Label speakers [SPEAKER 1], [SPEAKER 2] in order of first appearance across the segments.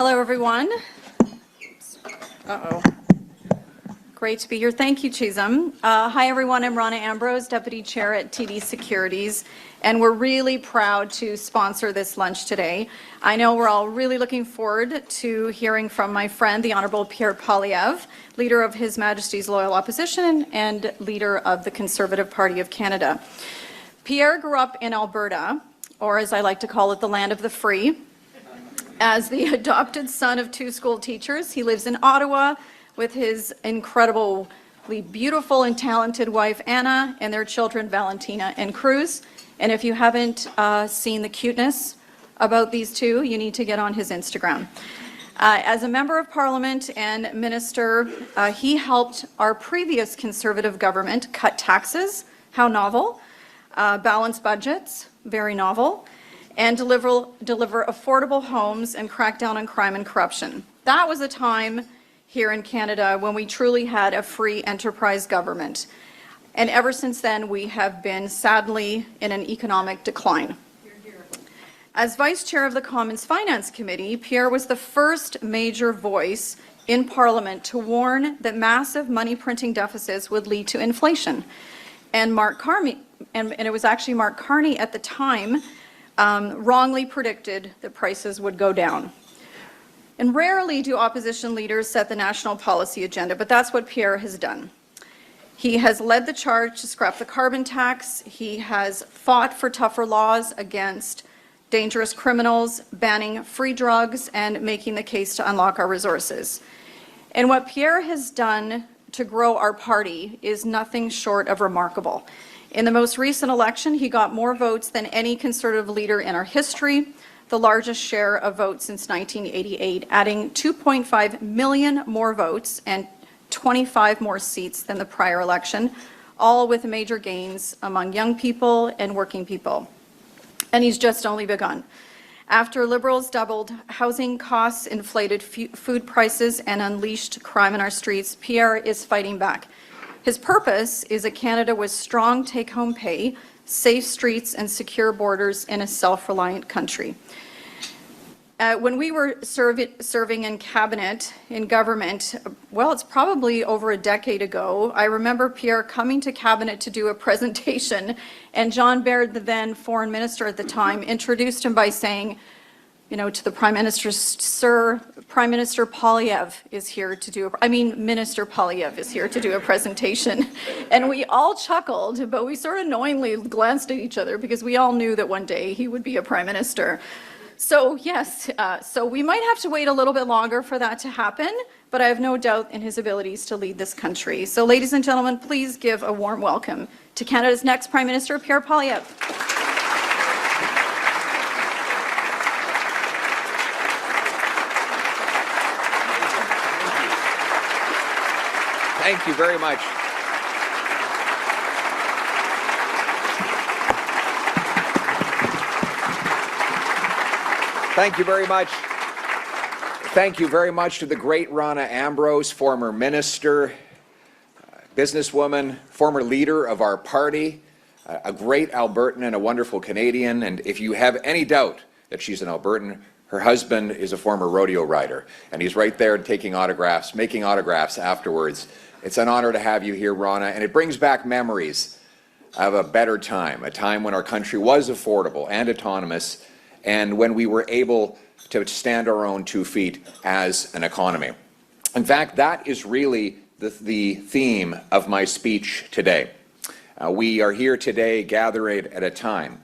[SPEAKER 1] Hello, everyone. Uh-oh. Great to be here. Thank you, Chisholm. Hi, everyone. I'm Ronna Ambrose, Deputy Chair at TD Securities, and we're really proud to sponsor this lunch today. I know we're all really looking forward to hearing from my friend, the Honourable Pierre Poilievre, Leader of His Majesty's Loyal Opposition and Leader of the Conservative Party of Canada. Pierre grew up in Alberta, or as I like to call it, the land of the free. As the adopted son of two school teachers, he lives in Ottawa with his incredibly beautiful and talented wife, Anna, and their children, Valentina and Cruz. And if you haven't seen the cuteness about these two, you need to get on his Instagram. As a member of Parliament and minister, he helped our previous Conservative government cut taxes, how novel, balance budgets, very novel, and deliver affordable homes and crack down on crime and corruption. That was a time here in Canada when we truly had a free enterprise government. And ever since then, we have been sadly in an economic decline. As Vice Chair of the Commons Finance Committee, Pierre was the first major voice in Parliament to warn that massive money printing deficits would lead to inflation. And it was actually Mark Carney at the time wrongly predicted that prices would go down. And rarely do opposition leaders set the national policy agenda, but that's what Pierre has done. He has led the charge to scrap the carbon tax. He has fought for tougher laws against dangerous criminals, banning free drugs, and making the case to unlock our resources. And what Pierre has done to grow our party is nothing short of remarkable. In the most recent election, he got more votes than any Conservative leader in our history, the largest share of votes since 1988, adding 2.5 million more votes and 25 more seats than the prior election, all with major gains among young people and working people. And he's just only begun. After Liberals doubled housing costs, inflated food prices, and unleashed crime in our streets, Pierre is fighting back. His purpose is a Canada with strong take-home pay, safe streets, and secure borders in a self-reliant country. When we were serving in cabinet, in government, well, it's probably over a decade ago, I remember Pierre coming to cabinet to do a presentation, and John Baird, the then foreign minister at the time, introduced him by saying, you know, to the Prime Minister, Sir, Prime Minister Poilievre is here to do Minister Poilievre is here to do a presentation. And we all chuckled, but we sort of knowingly glanced at each other because we all knew that one day he would be a Prime Minister. So yes, so we might have to wait a little bit longer for that to happen, but I have no doubt in his abilities to lead this country. So ladies and gentlemen, please give a warm welcome to Canada's next Prime Minister, Pierre Poilievre.
[SPEAKER 2] Thank you very much. Thank you very much. Thank you very much to the great Ronna Ambrose, former minister, businesswoman, former leader of our party, a great Albertan and a wonderful Canadian. And if you have any doubt that she's an Albertan, her husband is a former rodeo rider, and he's right there taking autographs, making autographs afterwards. It's an honor to have you here, Ronna, and it brings back memories of a better time, a time when our country was affordable and autonomous, and when we were able to stand our own 2 feet as an economy. In fact, that is really the theme of my speech today. We are here today gathered at a time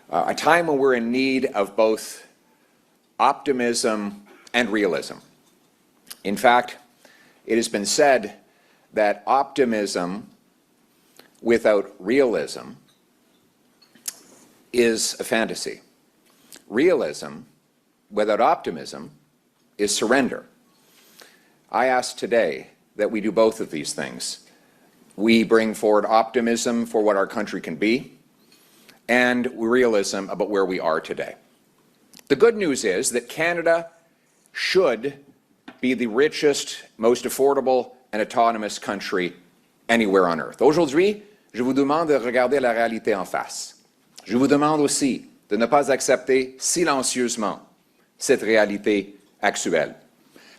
[SPEAKER 2] when we're in need of both optimism and realism. In fact, it has been said that optimism without realism is a fantasy. Realism without optimism is surrender. I ask today that we do both of these things. We bring forward optimism for what our country can be and realism about where we are today. The good news is that Canada should be the richest, most affordable and autonomous country anywhere on earth. Aujourd'hui, je vous demande de regarder la réalité en face. Je vous demande aussi de ne pas accepter silencieusement cette réalité actuelle.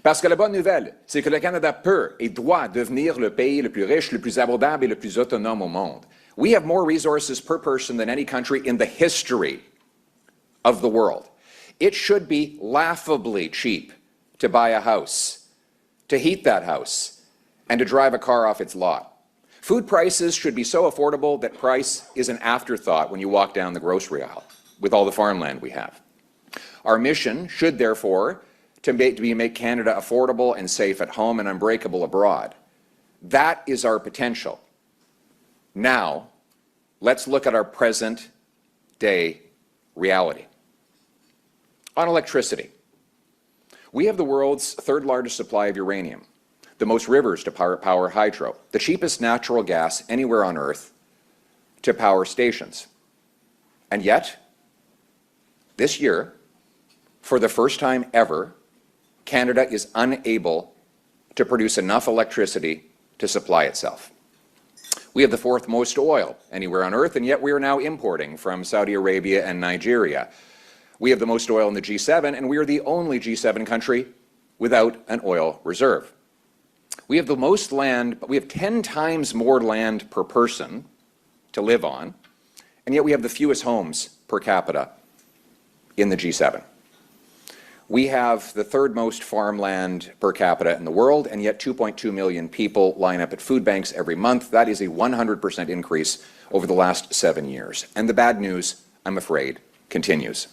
[SPEAKER 2] Parce que la bonne nouvelle, c'est que le Canada peut et doit devenir le pays le plus riche, le plus abordable et le plus autonome au monde. We have more resources per person than any country in the history of the world. It should be laughably cheap to buy a house, to heat that house, and to drive a car off its lot. Food prices should be so affordable that price is an afterthought when you walk down the grocery aisle with all the farmland we have. Our mission should therefore be make Canada affordable and safe at home and unbreakable abroad. That is our potential. Now, let's look at our present day reality. On electricity, we have the world's third largest supply of uranium, the most rivers to power hydro, the cheapest natural gas anywhere on Earth to power stations. And yet, this year, for the first time ever, Canada is unable to produce enough electricity to supply itself. We have the fourth most oil anywhere on Earth, and yet we are now importing from Saudi Arabia and Nigeria. We have the most oil in the G7, and we are the only G7 country without an oil reserve. We have the most land, but we have 10 times more land per person to live on, and yet we have the fewest homes per capita in the G7. We have the third most farmland per capita in the world, and yet 2.2 million people line up at food banks every month. That is a 100% increase over the last 7 years. And the bad news, I'm afraid, continues.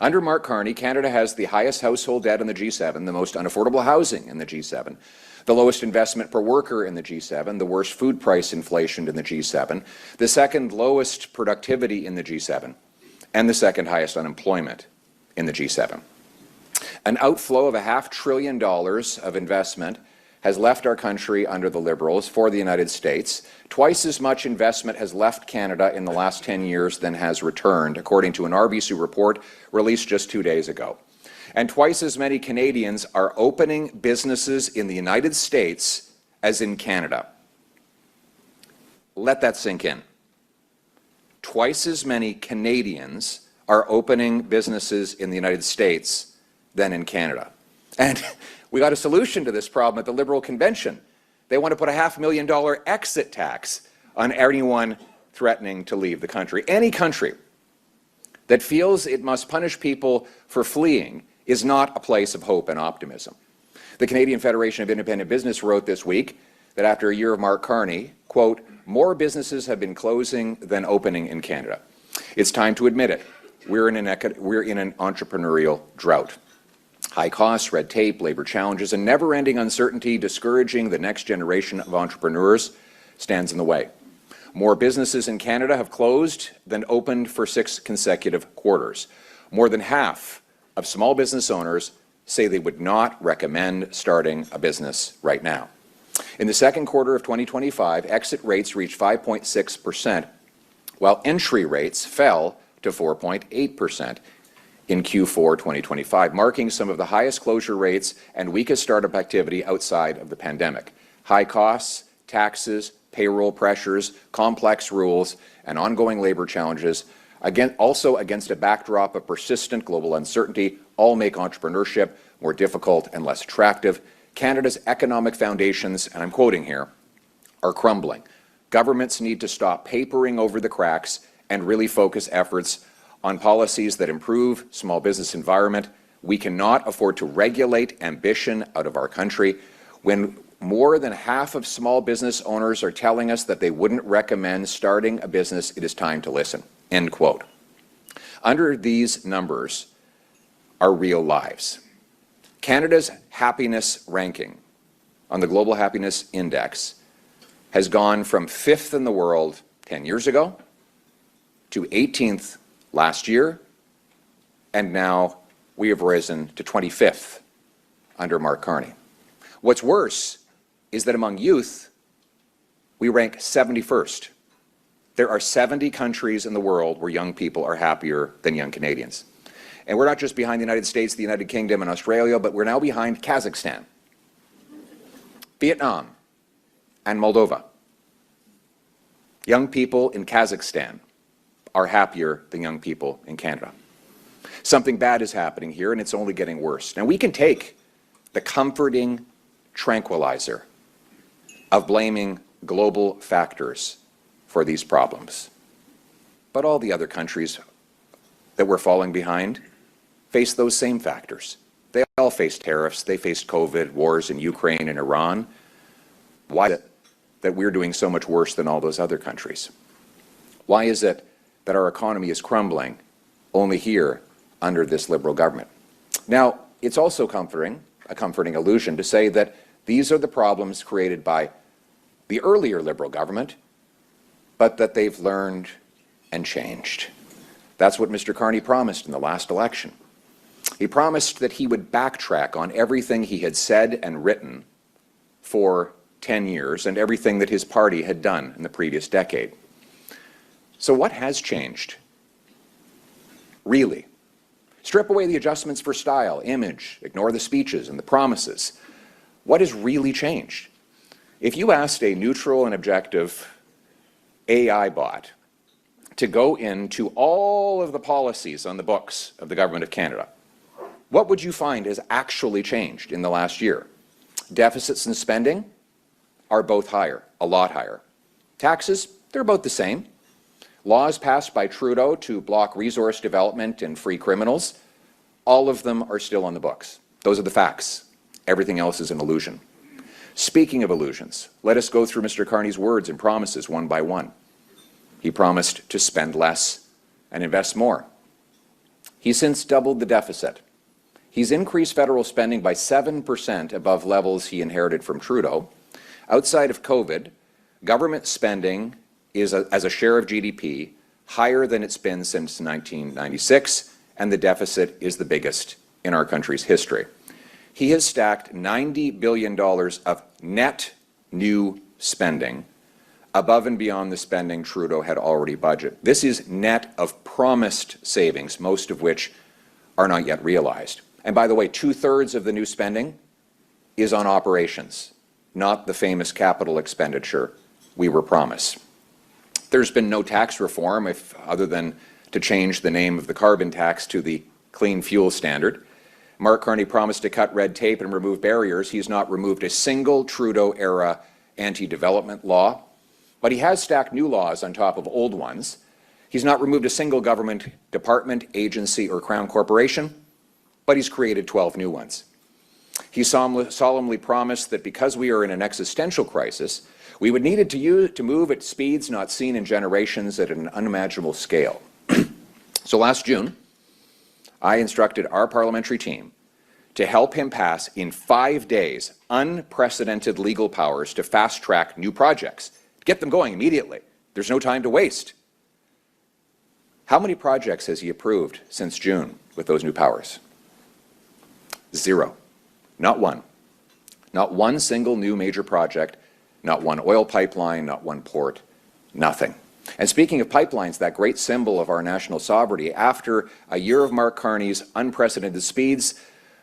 [SPEAKER 2] Under Mark Carney, Canada has the highest household debt in the G7, the most unaffordable housing in the G7, the lowest investment per worker in the G7, the worst food price inflation in the G7, the second lowest productivity in the G7, and the second highest unemployment in the G7. An outflow of $500 billion of investment has left our country under the Liberals for the United States. Twice as much investment has left Canada in the last 10 years than has returned, according to an RBC report released just 2 days ago. And twice as many Canadians are opening businesses in the United States as in Canada. Let that sink in. Twice as many Canadians are opening businesses in the United States than in Canada. And we got a solution to this problem at the Liberal convention. They want to put a $500,000 exit tax on anyone threatening to leave the country. Any country that feels it must punish people for fleeing is not a place of hope and optimism. The Canadian Federation of Independent Business wrote this week that after a year of Mark Carney, quote, more businesses have been closing than opening in Canada. It's time to admit it. We're in an entrepreneurial drought. High costs, red tape, labor challenges, and never-ending uncertainty discouraging the next generation of entrepreneurs stands in the way. More businesses in Canada have closed than opened for 6 consecutive quarters. More than half of small business owners say they would not recommend starting a business right now. In the second quarter of 2025, exit rates reached 5.6%, while entry rates fell to 4.8%. in Q4 2025, marking some of the highest closure rates and weakest startup activity outside of the pandemic. High costs, taxes, payroll pressures, complex rules, and ongoing labor challenges, also against a backdrop of persistent global uncertainty, all make entrepreneurship more difficult and less attractive. Canada's economic foundations, and I'm quoting here, are crumbling. Governments need to stop papering over the cracks and really focus efforts on policies that improve small business environment. We cannot afford to regulate ambition out of our country. When more than half of small business owners are telling us that they wouldn't recommend starting a business, it is time to listen. End quote. Under these numbers are real lives. Canada's happiness ranking on the Global Happiness Index has gone from 5th in the world 10 years ago to 18th last year, and now we have risen to 25th under Mark Carney. What's worse is that among youth, we rank 71st. There are 70 countries in the world where young people are happier than young Canadians. And we're not just behind the United States, the United Kingdom, and Australia, but we're now behind Kazakhstan, Vietnam, and Moldova. Young people in Kazakhstan are happier than young people in Canada. Something bad is happening here, and it's only getting worse. Now, we can take the comforting tranquilizer of blaming global factors for these problems. But all the other countries that we're falling behind face those same factors. They all faced tariffs, they faced COVID, wars in Ukraine and Iran. Why is it that we're doing so much worse than all those other countries? Why is it that our economy is crumbling only here under this Liberal government? Now, it's also a comforting illusion to say that these are the problems created by the earlier Liberal government, but that they've learned and changed. That's what Mr. Carney promised in the last election. He promised that he would backtrack on everything he had said and written for 10 years and everything that his party had done in the previous decade. So what has changed? Really? Strip away the adjustments for style, image, ignore the speeches and the promises. What has really changed? If you asked a neutral and objective AI bot to go into all of the policies on the books of the Government of Canada, what would you find has actually changed in the last year? Deficits and spending are both higher, a lot higher. Taxes, they're about the same. Laws passed by Trudeau to block resource development and free criminals, all of them are still on the books. Those are the facts. Everything else is an illusion. Speaking of illusions, let us go through Mr. Carney's words and promises one by one. He promised to spend less and invest more. He's since doubled the deficit. He's increased federal spending by 7% above levels he inherited from Trudeau. Outside of COVID, government spending is, as a share of GDP, higher than it's been since 1996, and the deficit is the biggest in our country's history. He has stacked $90 billion of net new spending above and beyond the spending Trudeau had already budgeted. This is net of promised savings, most of which are not yet realized. And by the way, 2/3 of the new spending is on operations, not the famous capital expenditure we were promised. There's been no tax reform other than to change the name of the carbon tax to the Clean Fuel Standard. Mark Carney promised to cut red tape and remove barriers. He's not removed a single Trudeau-era anti-development law, but he has stacked new laws on top of old ones. He's not removed a single government department, agency, or crown corporation, but he's created 12 new ones. He solemnly promised that because we are in an existential crisis, we would need it to move at speeds not seen in generations at an unimaginable scale. So last June, I instructed our parliamentary team to help him pass in 5 days unprecedented legal powers to fast-track new projects. Get them going immediately. There's no time to waste. How many projects has he approved since June with those new powers? 0. Not one. Not one single new major project, not one oil pipeline, not one port, nothing. And speaking of pipelines, that great symbol of our national sovereignty, after a year of Mark Carney's unprecedented speeds,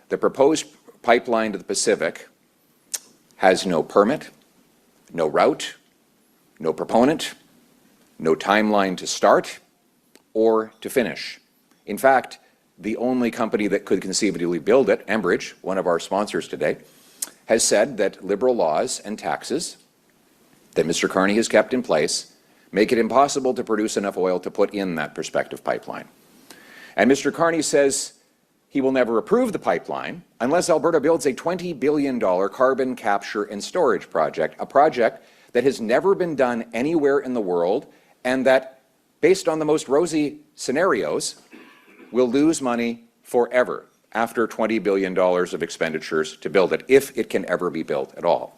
[SPEAKER 2] the proposed pipeline to the Pacific has no permit, no route, no proponent, no timeline to start or to finish. In fact, the only company that could conceivably build it, Enbridge, one of our sponsors today, has said that Liberal laws and taxes that Mr. Carney has kept in place make it impossible to produce enough oil to put in that prospective pipeline. And Mr. Carney says he will never approve the pipeline unless Alberta builds a $20 billion carbon capture and storage project, a project that has never been done anywhere in the world and that, based on the most rosy scenarios, will lose money forever after $20 billion of expenditures to build it, if it can ever be built at all.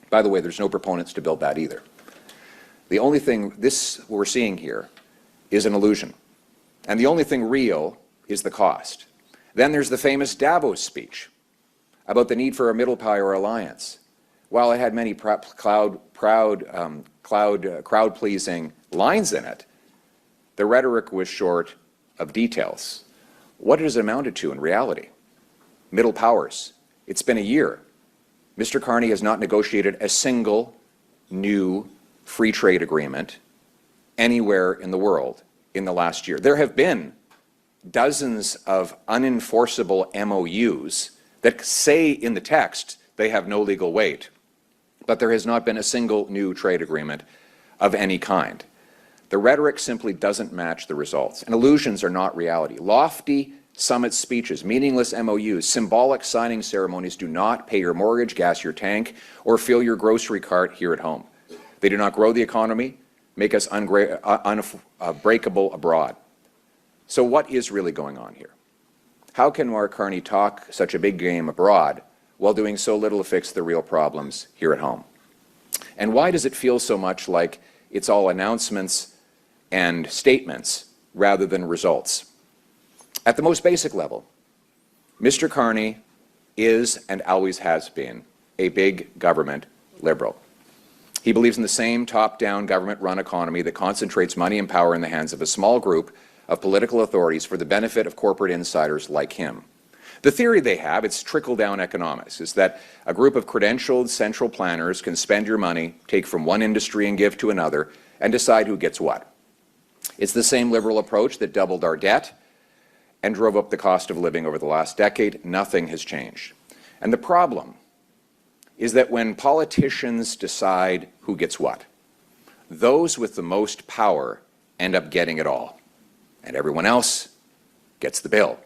[SPEAKER 2] By the way, there's no proponents to build that either. The only thing we're seeing here is an illusion. And the only thing real is the cost. Then there's the famous Davos speech about the need for a middle power alliance. While it had many crowd-pleasing lines in it, the rhetoric was short of details. What has it amounted to in reality? Middle powers. It's been a year. Mr. Carney has not negotiated a single new free trade agreement anywhere in the world in the last year. There have been dozens of unenforceable MOUs that say in the text they have no legal weight, but there has not been a single new trade agreement of any kind. The rhetoric simply doesn't match the results, and illusions are not reality. Lofty summit speeches, meaningless MOUs, symbolic signing ceremonies do not pay your mortgage, gas your tank, or fill your grocery cart here at home. They do not grow the economy, make us unbreakable abroad. So what is really going on here? How can Mark Carney talk such a big game abroad while doing so little to fix the real problems here at home? And why does it feel so much like it's all announcements and statements rather than results? At the most basic level, Mr. Carney is and always has been a big government liberal. He believes in the same top-down government-run economy that concentrates money and power in the hands of a small group of political authorities for the benefit of corporate insiders like him. The theory they have, it's trickle-down economics, is that a group of credentialed central planners can spend your money, take from one industry and give to another, and decide who gets what. It's the same liberal approach that doubled our debt and drove up the cost of living over the last decade. Nothing has changed. And the problem is that when politicians decide who gets what, those with the most power end up getting it all, and everyone else gets the bill.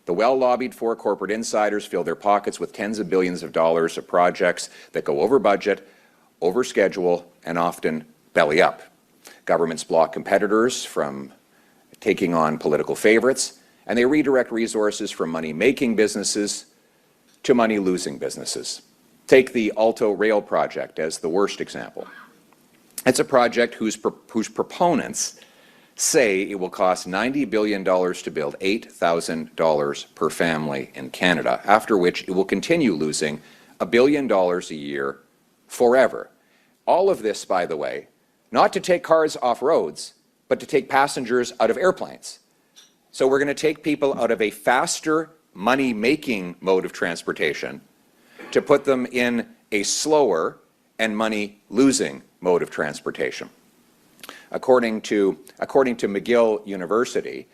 [SPEAKER 2] The well-lobbied for corporate insiders fill their pockets with tens of billions of dollars of projects that go over budget, over schedule, and often belly up. Governments block competitors from taking on political favorites, and they redirect resources from money-making businesses to money-losing businesses. Take the Alto Rail project as the worst example. It's a project whose proponents say it will cost $90 billion to build, $8,000 per family in Canada, after which it will continue losing $1 billion a year forever. All of this, by the way, not to take cars off roads, but to take passengers out of airplanes. So we're going to take people out of a faster money-making mode of transportation to put them in a slower and money-losing mode of transportation. According to McGill University,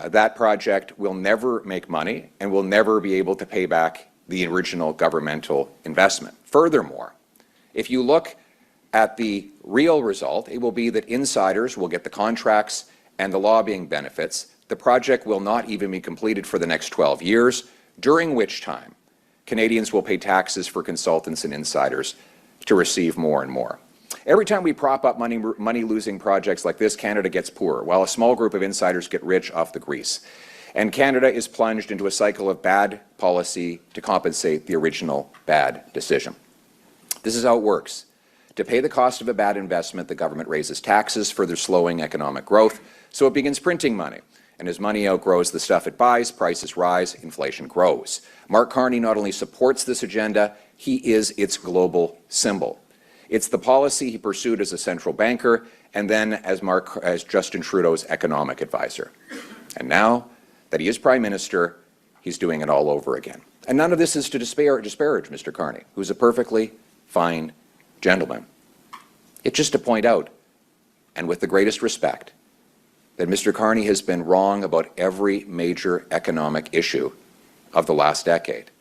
[SPEAKER 2] that project will never make money and will never be able to pay back the original governmental investment. Furthermore, if you look at the real result, it will be that insiders will get the contracts and the lobbying benefits. The project will not even be completed for the next 12 years, during which time Canadians will pay taxes for consultants and insiders to receive more and more. Every time we prop up money-losing projects like this, Canada gets poorer, while a small group of insiders get rich off the grease. And Canada is plunged into a cycle of bad policy to compensate the original bad decision. This is how it works. To pay the cost of a bad investment, the government raises taxes, further slowing economic growth, so it begins printing money. And as money outgrows the stuff it buys, prices rise, inflation grows. Mark Carney not only supports this agenda, he is its global symbol. It's the policy he pursued as a central banker and then as Justin Trudeau's economic advisor. And now that he is Prime Minister, he's doing it all over again. And none of this is to disparage Mr. Carney, who's a perfectly fine gentleman. It's just to point out, and with the greatest respect, that Mr. Carney has been wrong about every major economic issue of the last decade.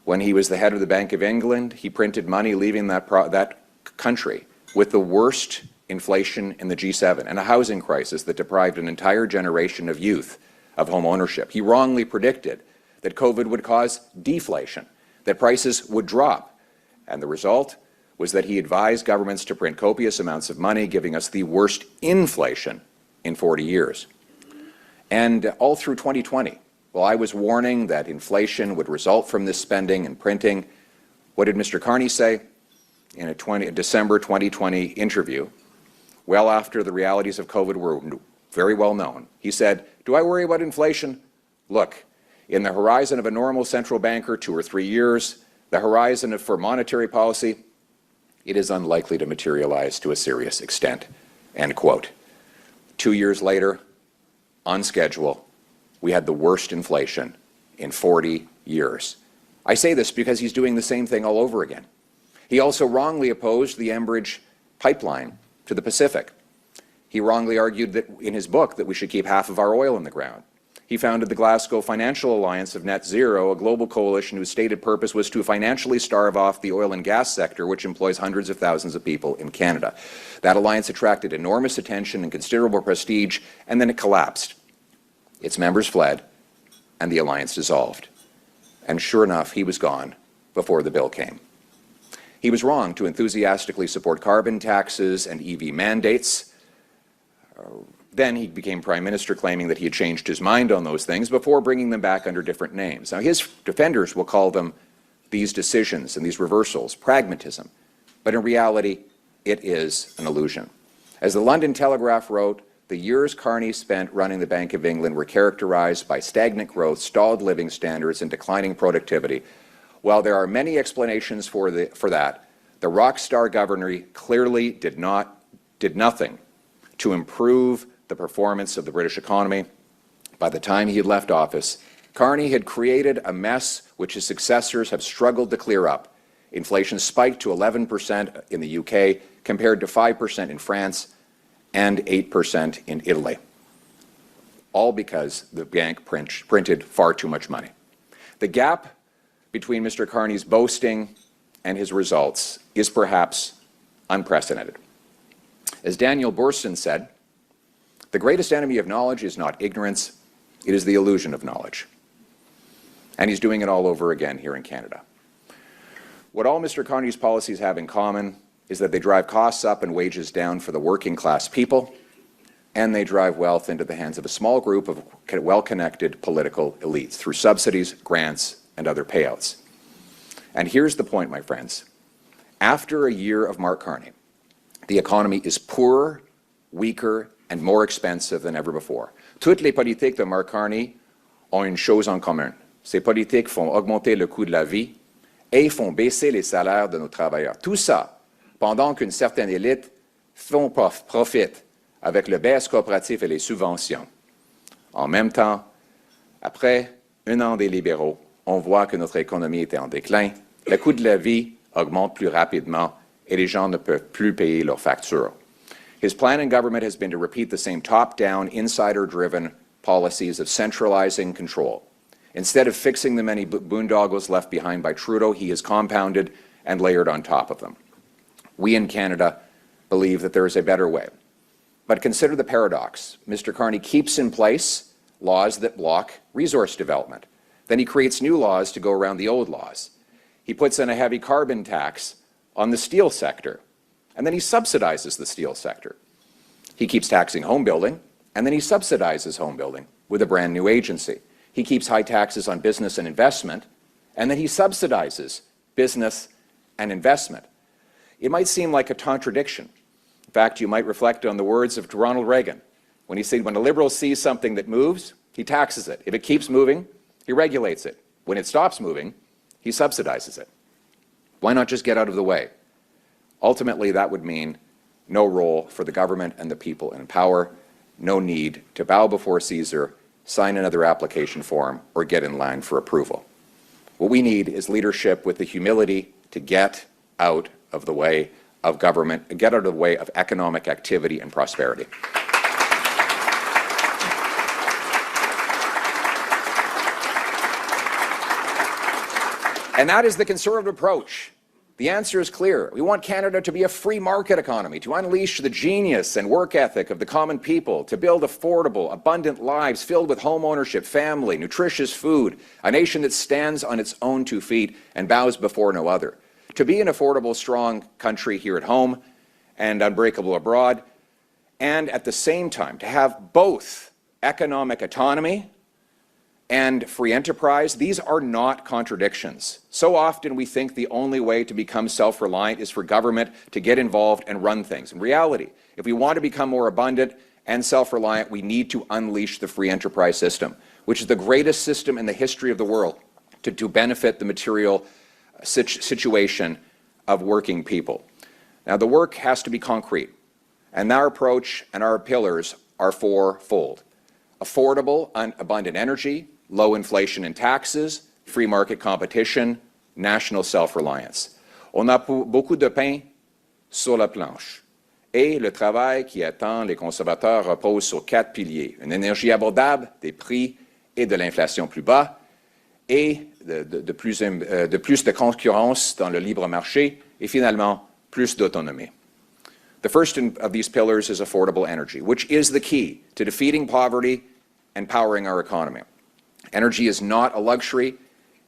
[SPEAKER 2] When he was the head of the Bank of England, he printed money, leaving that country with the worst inflation in the G7 and a housing crisis that deprived an entire generation of youth of home ownership. He wrongly predicted that COVID would cause deflation, that prices would drop, and the result was that he advised governments to print copious amounts of money, giving us the worst inflation in 40 years. And all through 2020, while I was warning that inflation would result from this spending and printing, what did Mr. Carney say in a December 2020 interview, well after the realities of COVID were very well known? He said, "Do I worry about inflation? Look, in the horizon of a normal central banker, 2 or 3 years, the horizon for monetary policy, it is unlikely to materialize to a serious extent." End quote. 2 years later, on schedule, we had the worst inflation in 40 years. I say this because he's doing the same thing all over again. He also wrongly opposed the Enbridge pipeline to the Pacific. He wrongly argued that in his book that we should keep half of our oil in the ground. he founded the Glasgow Financial Alliance of Net Zero, a global coalition whose stated purpose was to financially starve off the oil and gas sector, which employs hundreds of thousands of people in Canada. That alliance attracted enormous attention and considerable prestige, and then it collapsed. Its members fled, and the alliance dissolved. And sure enough, he was gone before the bill came. He was wrong to enthusiastically support carbon taxes and EV mandates. Then he became Prime Minister, claiming that he had changed his mind on those things before bringing them back under different names. Now, his defenders will call them these decisions and these reversals pragmatism, but in reality, it is an illusion. As the London Telegraph wrote, the years Carney spent running the Bank of England were characterized by stagnant growth, stalled living standards, and declining productivity. While there are many explanations for that, the rock star governor clearly did nothing to improve the performance of the British economy. By the time he had left office, Carney had created a mess which his successors have struggled to clear up. Inflation spiked to 11% in the UK, compared to 5% in France and 8% in Italy, all because the bank printed far too much money. The gap between Mr. Carney's boasting and his results is perhaps unprecedented. As Daniel Boorstin said, the greatest enemy of knowledge is not ignorance, it is the illusion of knowledge. And he's doing it all over again here in Canada. What all Mr. Carney's policies have in common is that they drive costs up and wages down for the working class people, and they drive wealth into the hands of a small group of well-connected political elites through subsidies, grants, and other payouts. And here's the point, my friends. After a year of Mark Carney, the economy is poorer, weaker, and more expensive than ever before. Toutes les politiques de Mark Carney ont une chose en commun. Ces politiques font augmenter le coût de la vie et font baisser les salaires de nos travailleurs. Tout ça pendant qu'une certaine élite profite avec le baisse coopératif et les subventions. En même temps, après un an des libéraux, on voit que notre économie était en déclin, le coût de la vie augmente plus rapidement et les gens ne peuvent plus payer leurs factures. His plan in government has been to repeat the same top-down, insider-driven policies of centralizing control. Instead of fixing the many boondoggles left behind by Trudeau, he has compounded and layered on top of them. We in Canada believe that there is a better way. But consider the paradox. Mr. Carney keeps in place laws that block resource development. Then he creates new laws to go around the old laws. He puts in a heavy carbon tax on the steel sector, and then he subsidizes the steel sector. He keeps taxing home building, and then he subsidizes home building with a brand new agency. He keeps high taxes on business and investment, and then he subsidizes business and investment. It might seem like a contradiction. In fact, you might reflect on the words of Ronald Reagan when he said, when a liberal sees something that moves, he taxes it. If it keeps moving, he regulates it. When it stops moving, he subsidizes it. Why not just get out of the way? Ultimately, that would mean no role for the government and the people in power, no need to bow before Caesar, sign another application form, or get in line for approval. What we need is leadership with the humility to get out of the way of government, get out of the way of economic activity and prosperity. And that is the Conservative approach. The answer is clear. We want Canada to be a free market economy, to unleash the genius and work ethic of the common people, to build affordable, abundant lives filled with home ownership, family, nutritious food, a nation that stands on its own 2 feet and bows before no other. To be an affordable, strong country here at home and unbreakable abroad, and at the same time to have both economic autonomy and free enterprise. These are not contradictions. So often we think the only way to become self-reliant is for government to get involved and run things. In reality, if we want to become more abundant and self-reliant, we need to unleash the free enterprise system, which is the greatest system in the history of the world to benefit the material situation of working people. Now, the work has to be concrete, and our approach and our pillars are fourfold. Affordable, abundant energy, low inflation and taxes, free market competition, national self-reliance. On a beaucoup de pain sur la planche. Et le travail qui attend les conservateurs repose sur 4 piliers. Une énergie abordable, des prix et de l'inflation plus bas, et de plus de concurrence dans le libre marché, et finalement, plus d'autonomie. The first of these pillars is affordable energy, which is the key to defeating poverty and powering our economy. Energy is not a luxury.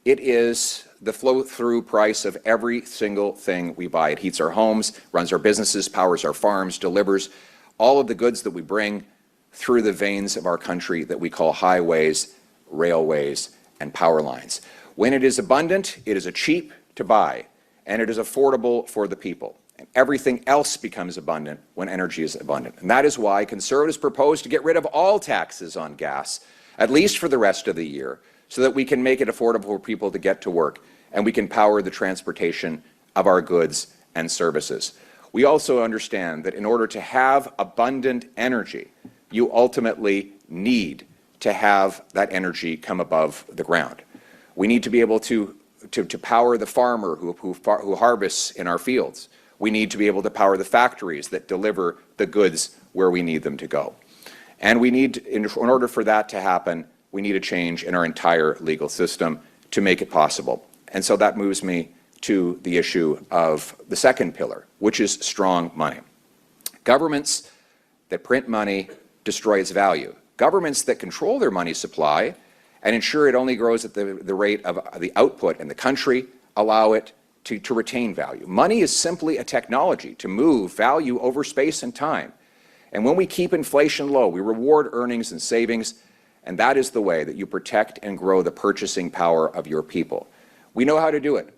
[SPEAKER 2] It is the flow-through price of every single thing we buy. It heats our homes, runs our businesses, powers our farms, delivers all of the goods that we bring through the veins of our country that we call highways, railways, and power lines. When it is abundant, it is cheap to buy, and it is affordable for the people. And everything else becomes abundant when energy is abundant. And that is why Conservatives propose to get rid of all taxes on gas, at least for the rest of the year, so that we can make it affordable for people to get to work, and we can power the transportation of our goods and services. We also understand that in order to have abundant energy, you ultimately need to have that energy come above the ground. We need to be able to power the farmer who harvests in our fields. We need to be able to power the factories that deliver the goods where we need them to go. And we need, in order for that to happen, we need a change in our entire legal system to make it possible. And so that moves me to the issue of the second pillar, which is strong money. Governments that print money destroy its value. Governments that control their money supply and ensure it only grows at the rate of the output in the country allow it to retain value. Money is simply a technology to move value over space and time. And when we keep inflation low, we reward earnings and savings, and that is the way that you protect and grow the purchasing power of your people. We know how to do it.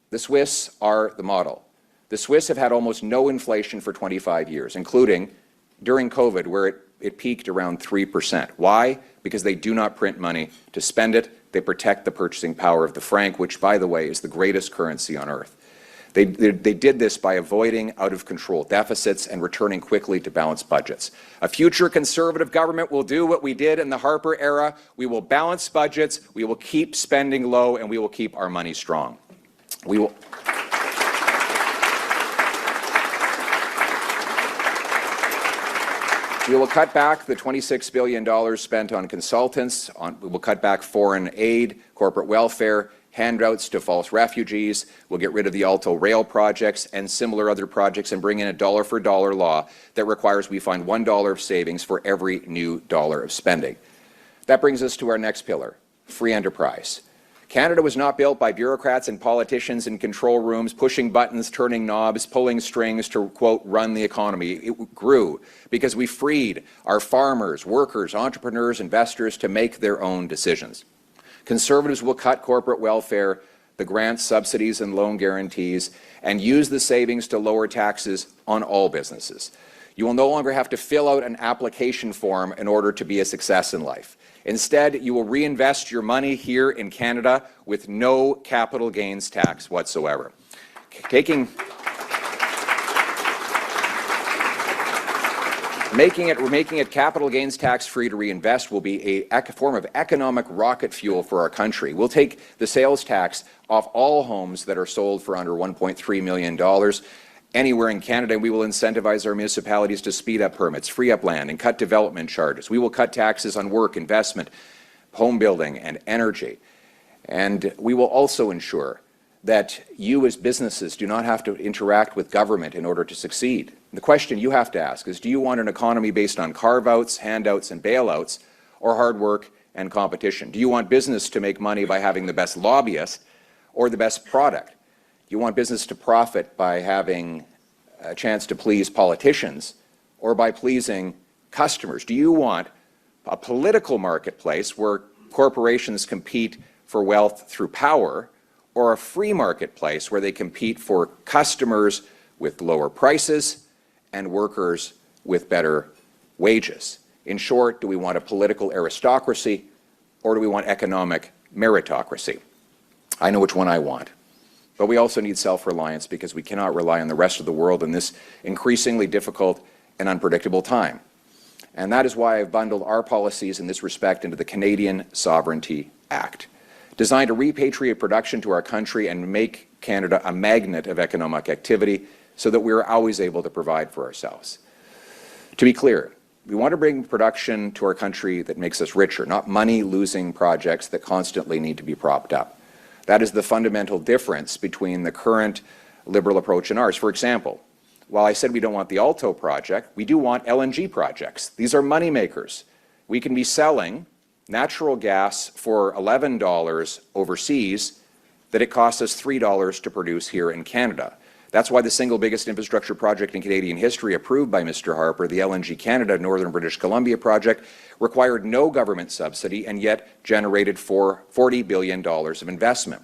[SPEAKER 2] The Swiss are the model. The Swiss have had almost no inflation for 25 years, including during COVID, where it peaked around 3%. Why? Because they do not print money to spend it. They protect the purchasing power of the franc, which, by the way, is the greatest currency on earth. They did this by avoiding out-of-control deficits and returning quickly to balanced budgets. A future Conservative government will do what we did in the Harper era. We will balance budgets, we will keep spending low, and we will keep our money strong. We will cut back the $26 billion spent on consultants. We will cut back foreign aid, corporate welfare, handouts to false refugees. We'll get rid of the Alto Rail projects and similar other projects and bring in a dollar-for-dollar law that requires we find $1 of savings for every new dollar of spending. That brings us to our next pillar, free enterprise. Canada was not built by bureaucrats and politicians in control rooms, pushing buttons, turning knobs, pulling strings to, quote, run the economy. It grew because we freed our farmers, workers, entrepreneurs, investors to make their own decisions. Conservatives will cut corporate welfare, the grants, subsidies, and loan guarantees, and use the savings to lower taxes on all businesses. You will no longer have to fill out an application form in order to be a success in life. Instead, you will reinvest your money here in Canada with no capital gains tax whatsoever. Making it capital gains tax-free to reinvest will be a form of economic rocket fuel for our country. We'll take the sales tax off all homes that are sold for under $1.3 million anywhere in Canada, and we will incentivize our municipalities to speed up permits, free up land, and cut development charges. We will cut taxes on work, investment, home building, and energy. And we will also ensure that you as businesses do not have to interact with government in order to succeed. The question you have to ask is, do you want an economy based on carve-outs, handouts, and bailouts, or hard work and competition? Do you want business to make money by having the best lobbyist or the best product? Do you want business to profit by having a chance to please politicians or by pleasing customers? Do you want a political marketplace where corporations compete for wealth through power, or a free marketplace where they compete for customers with lower prices and workers with better wages? In short, do we want a political aristocracy or do we want economic meritocracy? I know which one I want. But we also need self-reliance because we cannot rely on the rest of the world in this increasingly difficult and unpredictable time. And that is why I've bundled our policies in this respect into the Canadian Sovereignty Act, designed to repatriate production to our country and make Canada a magnet of economic activity so that we are always able to provide for ourselves. To be clear, We want to bring production to our country that makes us richer, not money-losing projects that constantly need to be propped up. That is the fundamental difference between the current Liberal approach and ours. For example, while I said we don't want the Alto project, we do want LNG projects. These are money makers. We can be selling natural gas for $11 overseas that it costs us $3 to produce here in Canada. That's why the single biggest infrastructure project in Canadian history approved by Mr. Harper, the LNG Canada Northern British Columbia project, required no government subsidy and yet generated $40 billion of investment.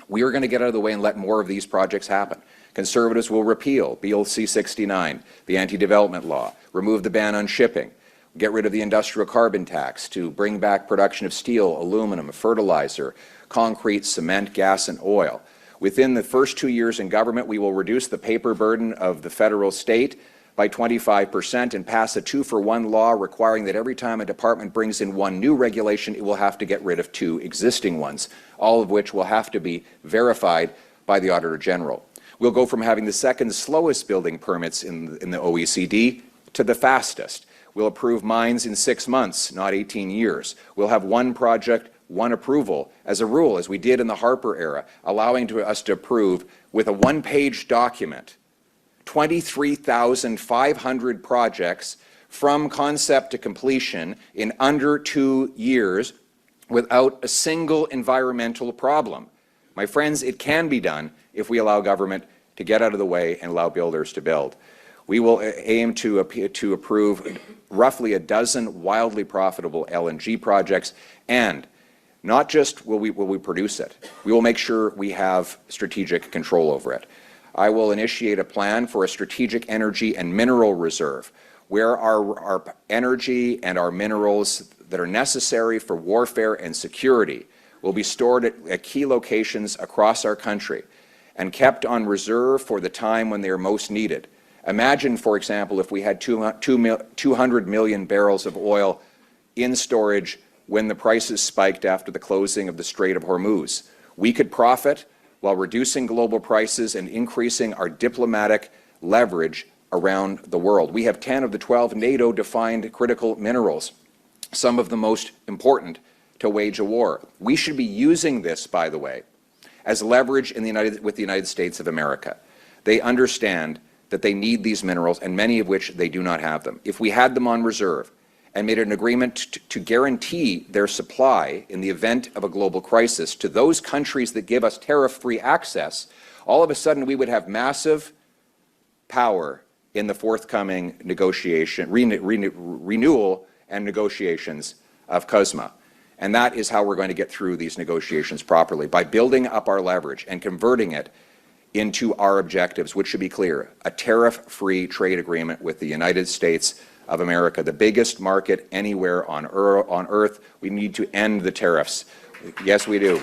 [SPEAKER 2] We are going to get out of the way and let more of these projects happen. Conservatives will repeal Bill C-69, the anti-development law, remove the ban on shipping, get rid of the industrial carbon tax to bring back production of steel, aluminum, fertilizer, concrete, cement, gas, and oil. Within the first 2 years in government, we will reduce the paper burden of the federal state by 25% and pass a 2-for-1 law requiring that every time a department brings in one new regulation, it will have to get rid of 2 existing ones, all of which will have to be verified by the Auditor General. We'll go from having the second slowest building permits in the OECD to the fastest. We'll approve mines in 6 months, not 18 years. We'll have one project, one approval as a rule, as we did in the Harper era, allowing us to approve with a one-page document 23,500 projects from concept to completion in under 2 years without a single environmental problem. My friends, it can be done if we allow government to get out of the way and allow builders to build. We will aim to approve roughly a dozen wildly profitable LNG projects, and not just will we produce it, we will make sure we have strategic control over it. I will initiate a plan for a strategic energy and mineral reserve where our energy and our minerals that are necessary for warfare and security will be stored at key locations across our country and kept on reserve for the time when they are most needed. Imagine, for example, if we had 200 million barrels of oil in storage when the prices spiked after the closing of the Strait of Hormuz. We could profit while reducing global prices and increasing our diplomatic leverage around the world. We have 10 of the 12 NATO-defined critical minerals, some of the most important to wage a war. We should be using this, by the way, as leverage with the United States of America. They understand that they need these minerals, and many of which they do not have them. If we had them on reserve and made an agreement to guarantee their supply in the event of a global crisis to those countries that give us tariff-free access, all of a sudden we would have massive power in the forthcoming renewal and negotiations of CUSMA. And that is how we're going to get through these negotiations properly, by building up our leverage and converting it into our objectives, which should be clear: a tariff-free trade agreement with the United States of America, the biggest market anywhere on Earth. We need to end the tariffs. Yes, we do.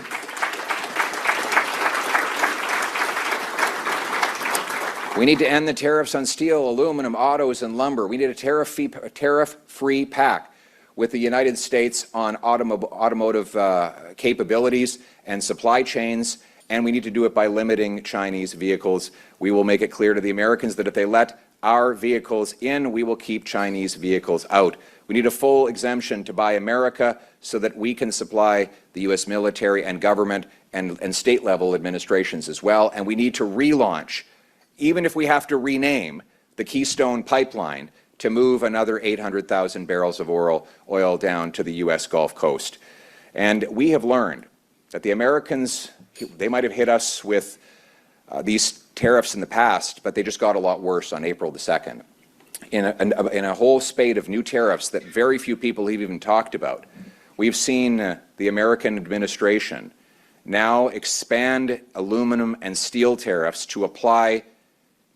[SPEAKER 2] We need to end the tariffs on steel, aluminum, autos, and lumber. We need a tariff-free pact with the United States on automotive capabilities and supply chains, and we need to do it by limiting Chinese vehicles. We will make it clear to the Americans that if they let our vehicles in, we will keep Chinese vehicles out. We need a full exemption to Buy America so that we can supply the U.S. military and government and state-level administrations as well. And we need to relaunch, even if we have to rename, the Keystone Pipeline to move another 800,000 barrels of oil down to the U.S. Gulf Coast. And we have learned that the Americans, they might have hit us with these tariffs in the past, but they just got a lot worse on April the 2nd. In a whole spate of new tariffs that very few people have even talked about, we've seen the American administration now expand aluminum and steel tariffs to apply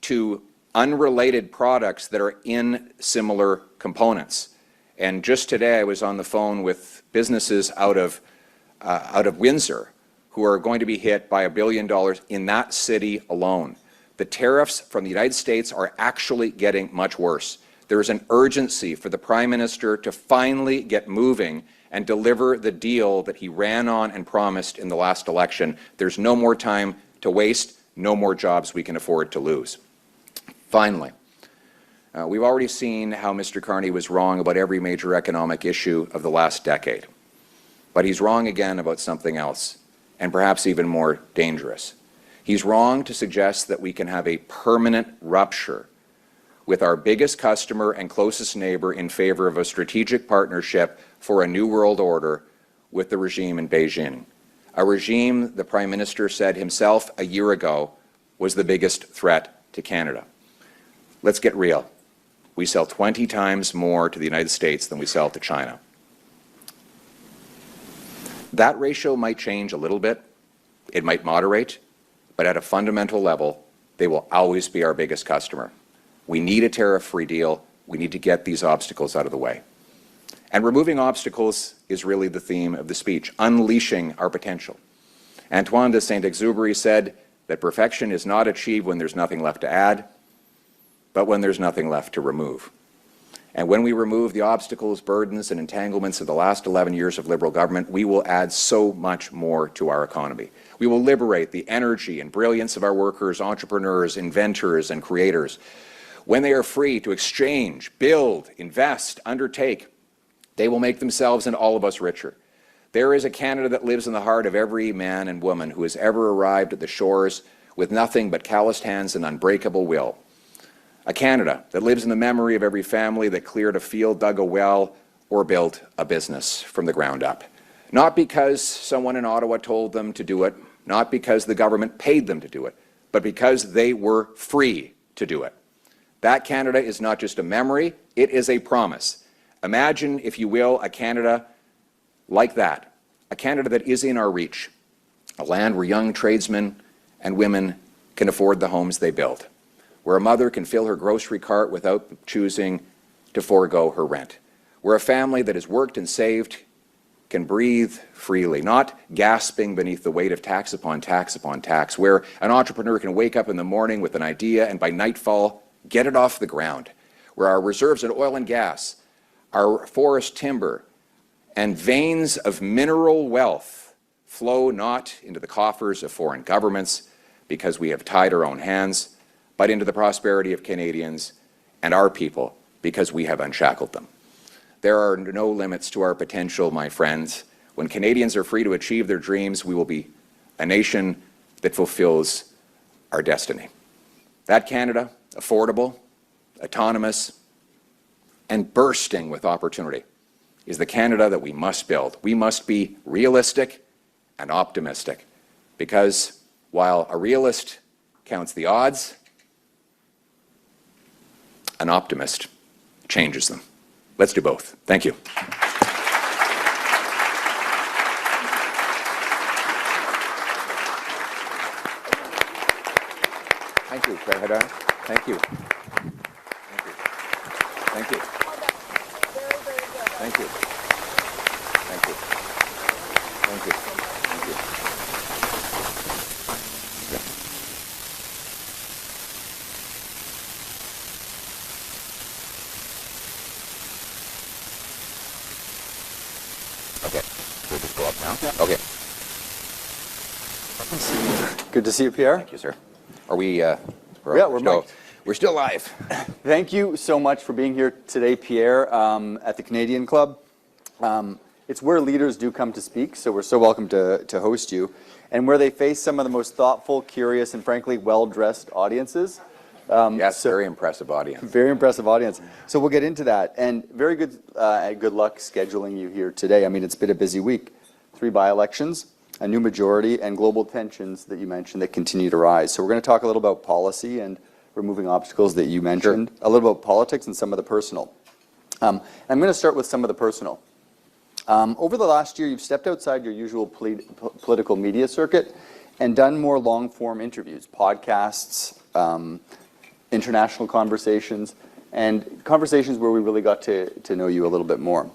[SPEAKER 2] to unrelated products that are in similar components. And just today I was on the phone with businesses out of Windsor who are going to be hit by $1 billion in that city alone. The tariffs from the United States are actually getting much worse. There is an urgency for the Prime Minister to finally get moving and deliver the deal that he ran on and promised in the last election. There's no more time to waste, no more jobs we can afford to lose. Finally, We've already seen how Mr. Carney was wrong about every major economic issue of the last decade. But he's wrong again about something else, and perhaps even more dangerous. He's wrong to suggest that we can have a permanent rupture with our biggest customer and closest neighbor in favor of a strategic partnership for a new world order with the regime in Beijing. A regime the Prime Minister said himself a year ago was the biggest threat to Canada. Let's get real. We sell 20 times more to the United States than we sell to China. That ratio might change a little bit. It might moderate, but at a fundamental level, they will always be our biggest customer. We need a tariff-free deal. We need to get these obstacles out of the way. And removing obstacles is really the theme of the speech, unleashing our potential. Antoine de Saint-Exupéry said that perfection is not achieved when there's nothing left to add, but when there's nothing left to remove. And when we remove the obstacles, burdens, and entanglements of the last 11 years of Liberal government, we will add so much more to our economy. We will liberate the energy and brilliance of our workers, entrepreneurs, inventors, and creators. When they are free to exchange, build, invest, undertake, they will make themselves and all of us richer. There is a Canada that lives in the heart of every man and woman who has ever arrived at the shores with nothing but calloused hands and unbreakable will. A Canada that lives in the memory of every family that cleared a field, dug a well, or built a business from the ground up. Not because someone in Ottawa told them to do it, not because the government paid them to do it, but because they were free to do it. That Canada is not just a memory, it is a promise. Imagine, if you will, a Canada like that, a Canada that is in our reach, a land where young tradesmen and women can afford the homes they build, where a mother can fill her grocery cart without choosing to forego her rent, where a family that has worked and saved can breathe freely, not gasping beneath the weight of tax upon tax upon tax, where an entrepreneur can wake up in the morning with an idea and by nightfall get it off the ground, where our reserves in oil and gas, our forest timber, and veins of mineral wealth flow not into the coffers of foreign governments because we have tied our own hands, but into the prosperity of Canadians and our people because we have unshackled them. There are no limits to our potential, my friends. When Canadians are free to achieve their dreams, we will be a nation that fulfills our destiny. That Canada, affordable, autonomous, and bursting with opportunity, is the Canada that we must build. We must be realistic and optimistic, because while a realist counts the odds, an optimist changes them. Let's do both. Thank you. Thank you, President. Thank you. Thank you. Thank you. Thank you. Thank you. Thank you. Thank you. Okay. We'll just go up now? Yeah. Okay.
[SPEAKER 3] Good to see you, Pierre.
[SPEAKER 2] Thank you, sir. Are we, we're still live.
[SPEAKER 3] Thank you so much for being here today, Pierre, at the Canadian Club. It's where leaders do come to speak, so we're so welcome to host you, and where they face some of the most thoughtful, curious, and frankly, well-dressed audiences.
[SPEAKER 2] Yes, very impressive audience.
[SPEAKER 3] Very impressive audience. So we'll get into that, and very good luck scheduling you here today. I mean, it's been a busy week. 3 by-elections, a new majority, and global tensions that you mentioned that continue to rise. So we're going to talk a little about policy and removing obstacles that you mentioned,
[SPEAKER 2] Sure.
[SPEAKER 3] a little about politics and some of the personal. I'm going to start with some of the personal. Over the last year, you've stepped outside your usual political media circuit and done more long-form interviews, podcasts, international conversations, and conversations where we really got to know you a little bit more.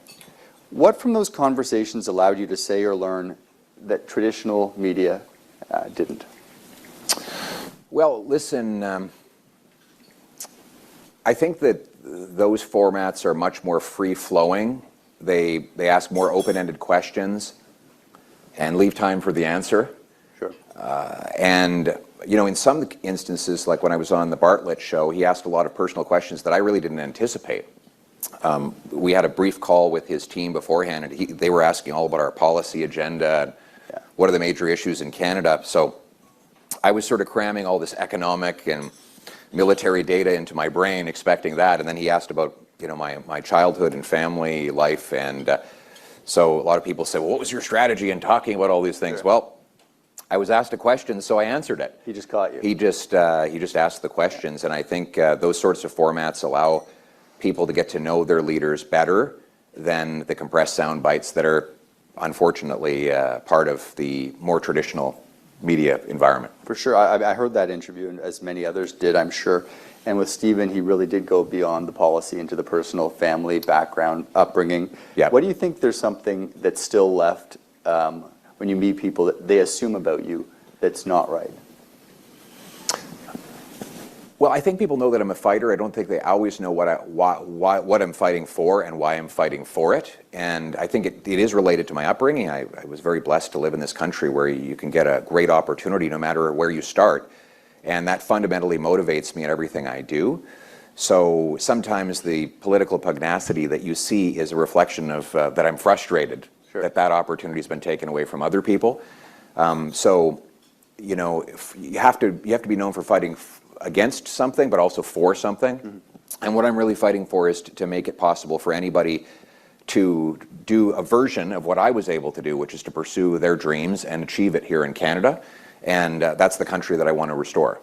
[SPEAKER 3] What from those conversations allowed you to say or learn that traditional media didn't?
[SPEAKER 2] Well, listen, I think that those formats are much more free-flowing. They ask more open-ended questions and leave time for the answer.
[SPEAKER 3] Sure.
[SPEAKER 2] And in some instances, like when I was on the Bartlett show, he asked a lot of personal questions that I really didn't anticipate. We had a brief call with his team beforehand, and they were asking all about our policy agenda and what are the major issues in Canada. So I was sort of cramming all this economic and military data into my brain, expecting that, and then he asked about my childhood and family life, and so a lot of people say, well, what was your strategy in talking about all these things? Sure. Well, I was asked a question, so I answered it.
[SPEAKER 3] He just caught you.
[SPEAKER 2] He just asked the questions, and I think those sorts of formats allow people to get to know their leaders better than the compressed sound bites that are unfortunately part of the more traditional media environment.
[SPEAKER 3] For sure. I heard that interview, and as many others did, I'm sure. And with Stephen, he really did go beyond the policy into the personal, family, background, upbringing.
[SPEAKER 2] Yeah.
[SPEAKER 3] What do you think there's something that's still left when you meet people that they assume about you that's not right?
[SPEAKER 2] Well, I think people know that I'm a fighter. I don't think they always know what I'm fighting for and why I'm fighting for it. And I think it is related to my upbringing. I was very blessed to live in this country where you can get a great opportunity no matter where you start. And that fundamentally motivates me in everything I do. So sometimes the political pugnacity that you see is a reflection of that I'm frustrated that opportunity has been taken away from other people. So if you have to be known for fighting against something, but also for something. Mm-hmm. And what I'm really fighting for is to make it possible for anybody to do a version of what I was able to do, which is to pursue their dreams and achieve it here in Canada. And that's the country that I want to restore.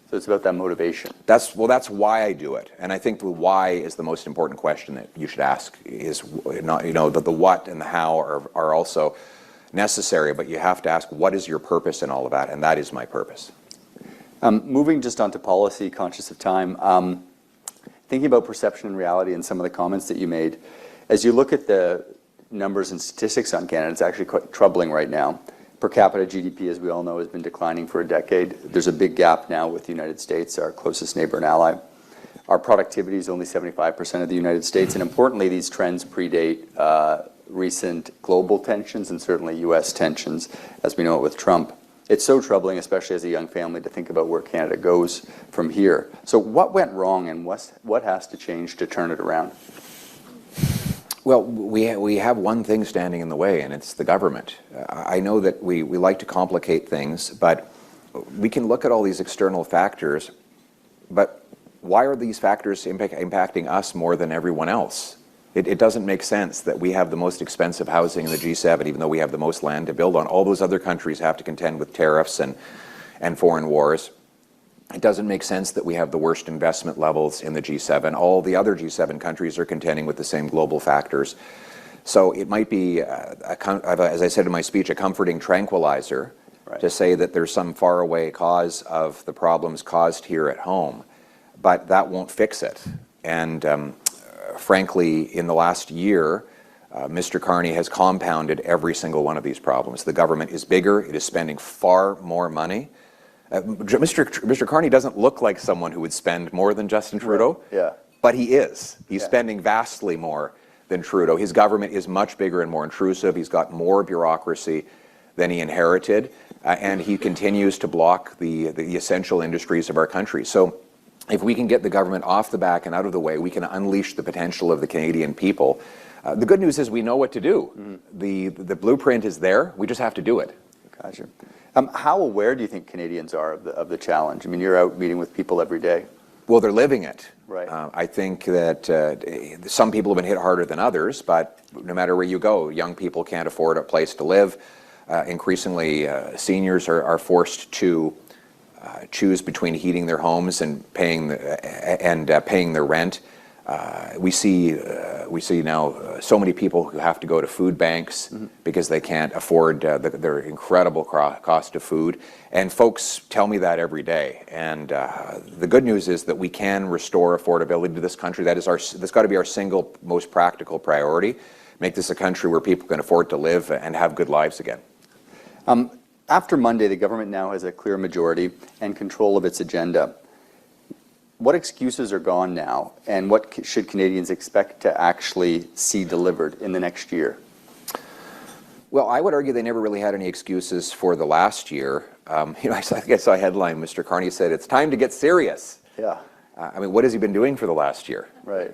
[SPEAKER 3] So it's about that motivation.
[SPEAKER 2] That's why I do it. And I think the why is the most important question that you should ask. Is not, the what and the how are also necessary, but you have to ask, what is your purpose in all of that? And that is my purpose.
[SPEAKER 3] Moving just onto policy, conscious of time, thinking about perception and reality and some of the comments that you made, as you look at the numbers and statistics on Canada, it's actually quite troubling right now. Per capita GDP, as we all know, has been declining for a decade. There's a big gap now with the United States, our closest neighbor and ally. Our productivity is only 75% of the United States, and importantly, these trends predate recent global tensions and certainly U.S. tensions, as we know it with Trump. It's so troubling, especially as a young family, to think about where Canada goes from here. So what went wrong and what has to change to turn it around?
[SPEAKER 2] Well, we have one thing standing in the way, and it's the government. I know that we like to complicate things, but we can look at all these external factors, but why are these factors impacting us more than everyone else? It doesn't make sense that we have the most expensive housing in the G7, even though we have the most land to build on. All those other countries have to contend with tariffs and foreign wars. It doesn't make sense that we have the worst investment levels in the G7. All the other G7 countries are contending with the same global factors. So it might be, as I said in my speech, a comforting tranquilizer to say that there's some faraway cause of the problems caused here at home, but that won't fix it. And frankly, in the last year, Mr. Carney has compounded every single one of these problems. The government is bigger. It is spending far more money. Mr. Carney doesn't look like someone who would spend more than Justin Trudeau, but he is. He's spending vastly more than Trudeau. His government is much bigger and more intrusive. He's got more bureaucracy than he inherited, and he continues to block the essential industries of our country. So if we can get the government off the back and out of the way, we can unleash the potential of the Canadian people. The good news is we know what to do. Mm-hmm. The blueprint is there. We just have to do it.
[SPEAKER 3] Gotcha. How aware do you think Canadians are of the challenge? I mean, you're out meeting with people every day.
[SPEAKER 2] Well, they're living it.
[SPEAKER 3] Right.
[SPEAKER 2] I think that some people have been hit harder than others, but no matter where you go, young people can't afford a place to live. Increasingly, seniors are forced to choose between heating their homes and paying their rent. We see now so many people who have to go to food banks because they can't afford their incredible cost of food. And folks tell me that every day. And the good news is that we can restore affordability to this country. That's got to be our single most practical priority. Make this a country where people can afford to live and have good lives again.
[SPEAKER 3] After Monday, the government now has a clear majority and control of its agenda. What excuses are gone now, and what should Canadians expect to actually see delivered in the next year?
[SPEAKER 2] Well, I would argue they never really had any excuses for the last year. I think I saw a headline, Mr. Carney said, it's time to get serious.
[SPEAKER 3] Yeah.
[SPEAKER 2] I mean, what has he been doing for the last year?
[SPEAKER 3] Right.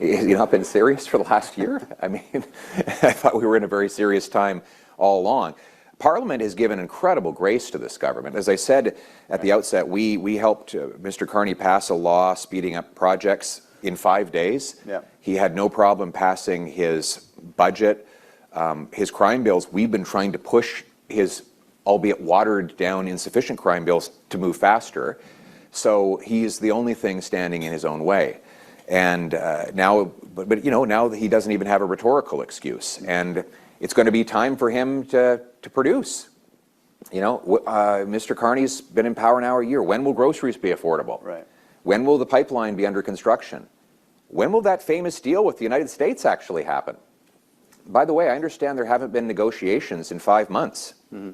[SPEAKER 2] Has he not been serious for the last year? I mean, I thought we were in a very serious time all along. Parliament has given incredible grace to this government. As I said at the outset, we helped Mr. Carney pass a law speeding up projects in 5 days.
[SPEAKER 3] Yeah.
[SPEAKER 2] He had no problem passing his budget. His crime bills, we've been trying to push his, albeit watered down, insufficient crime bills to move faster. So he's the only thing standing in his own way. And now that he doesn't even have a rhetorical excuse. And it's going to be time for him to produce. Mr. Carney's been in power now a year. When will groceries be affordable?
[SPEAKER 3] Right.
[SPEAKER 2] When will the pipeline be under construction? When will that famous deal with the United States actually happen? By the way, I understand there haven't been negotiations in 5 months. Mm-hmm.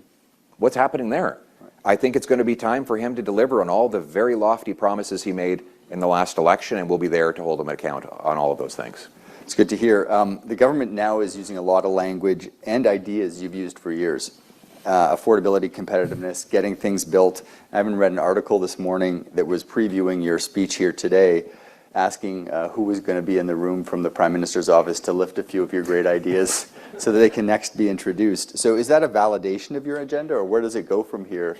[SPEAKER 2] What's happening there? Right. I think it's going to be time for him to deliver on all the very lofty promises he made in the last election, and we'll be there to hold him account on all of those things.
[SPEAKER 3] It's good to hear. The government now is using a lot of language and ideas you've used for years. Affordability, competitiveness, getting things built. I even read an article this morning that was previewing your speech here today, asking who was going to be in the room from the Prime Minister's office to lift a few of your great ideas so that they can next be introduced. So is that a validation of your agenda, or where does it go from here?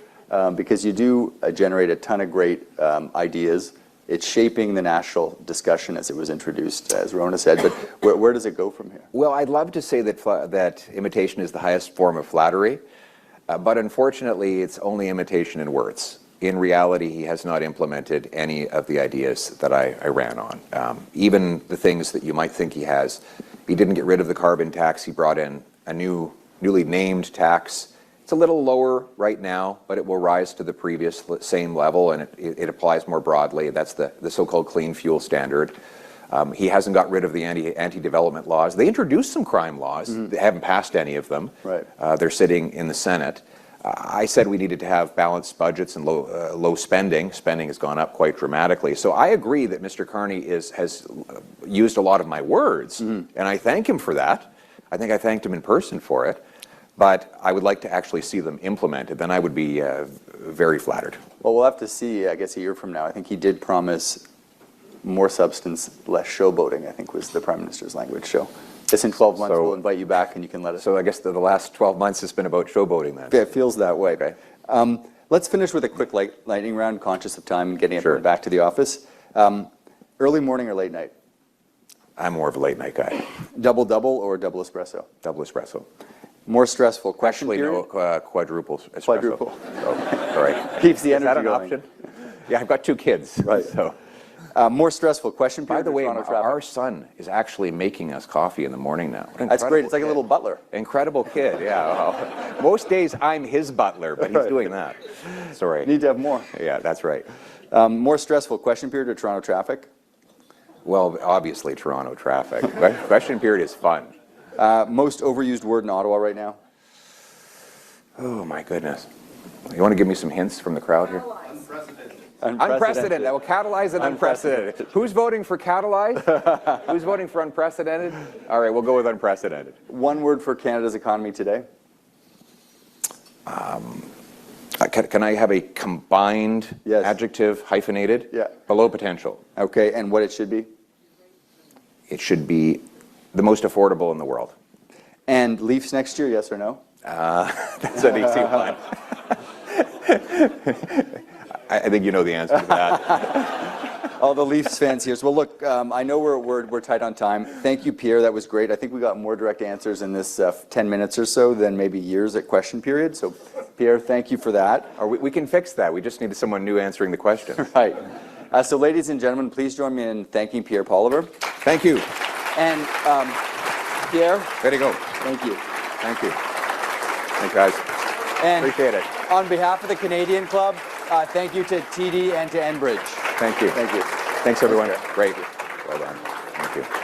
[SPEAKER 3] Because you do generate a ton of great ideas. It's shaping the national discussion as it was introduced, as Rona said, but where does it go from here?
[SPEAKER 2] Well, I'd love to say that imitation is the highest form of flattery, but unfortunately it's only imitation in words. In reality, he has not implemented any of the ideas that I ran on. Even the things that you might think he has. He didn't get rid of the carbon tax. He brought in a newly named tax. It's a little lower right now, but it will rise to the previous same level, and it applies more broadly. That's the so-called clean fuel standard. He hasn't got rid of the anti-development laws. They introduced some crime laws. Mm-hmm. They haven't passed any of them. Right. They're sitting in the Senate. I said we needed to have balanced budgets and low spending. Spending has gone up quite dramatically. So I agree that Mr. Carney has used a lot of my words, and I thank him for that. I think I thanked him in person for it. But I would like to actually see them implemented. Then I would be very flattered. Well,
[SPEAKER 3] we'll have to see, I guess, a year from now. I think he did promise more substance, less showboating, I think was the Prime Minister's language. So this in 12 months, we'll invite you back and you can let us
[SPEAKER 2] So I guess the last 12 months has been about showboating then.
[SPEAKER 3] Yeah, it feels that way. Okay. Let's finish with a quick lightning round, conscious of time and getting everyone back to the office. Early morning or late night?
[SPEAKER 2] I'm more of a late night guy.
[SPEAKER 3] Double or double espresso?
[SPEAKER 2] Double espresso.
[SPEAKER 3] More stressful question
[SPEAKER 2] Actually,
[SPEAKER 3] period?
[SPEAKER 2] no, quadruple espresso.
[SPEAKER 3] Quadruple.
[SPEAKER 2] Oh, all right.
[SPEAKER 3] Keeps the energy
[SPEAKER 2] Is that an
[SPEAKER 3] going.
[SPEAKER 2] option? Yeah, I've got 2 kids.
[SPEAKER 3] Right.
[SPEAKER 2] So.
[SPEAKER 3] More stressful question period.
[SPEAKER 2] By the way, our son is actually making us coffee in the morning now.
[SPEAKER 3] That's great. It's like a little butler.
[SPEAKER 2] Incredible kid, yeah. Well, most days I'm his butler, but he's doing that. Sorry.
[SPEAKER 3] Need to have more.
[SPEAKER 2] Yeah, that's right.
[SPEAKER 3] More stressful question period or Toronto traffic?
[SPEAKER 2] Well, obviously Toronto traffic. Question period is fun.
[SPEAKER 3] Most overused word in Ottawa right now?
[SPEAKER 2] Oh, my goodness. You want to give me some hints from the crowd here? Unprecedented. That will catalyze and unprecedented. Who's voting for catalyze? Who's voting for unprecedented? All right, we'll go with unprecedented.
[SPEAKER 3] One word for Canada's economy today?
[SPEAKER 2] Can I have a combined adjective, hyphenated?
[SPEAKER 3] Yeah.
[SPEAKER 2] Below potential.
[SPEAKER 3] Okay, and what it should be?
[SPEAKER 2] It should be the most affordable in the world.
[SPEAKER 3] And Leafs next year, yes or no?
[SPEAKER 2] That's an easy one. I think you know the answer to that.
[SPEAKER 3] All the Leafs fans here. So, well, look, I know we're tight on time. Thank you, Pierre. That was great. I think we got more direct answers in this 10 minutes or so than maybe years at question period. So, Pierre, thank you for that.
[SPEAKER 2] Or we can fix that. We just needed someone new answering the question.
[SPEAKER 3] Right. So, ladies and gentlemen, please join me in thanking Pierre Poilievre.
[SPEAKER 2] Thank you.
[SPEAKER 3] And Pierre.
[SPEAKER 2] Way to go.
[SPEAKER 3] Thank you.
[SPEAKER 2] Thank you. Thanks, guys.
[SPEAKER 3] And
[SPEAKER 2] appreciate it.
[SPEAKER 3] On behalf of the Canadian Club, thank you to TD and to Enbridge.
[SPEAKER 2] Thank you.
[SPEAKER 3] Thank you.
[SPEAKER 2] Thanks, everyone. Great. Well done. Thank you.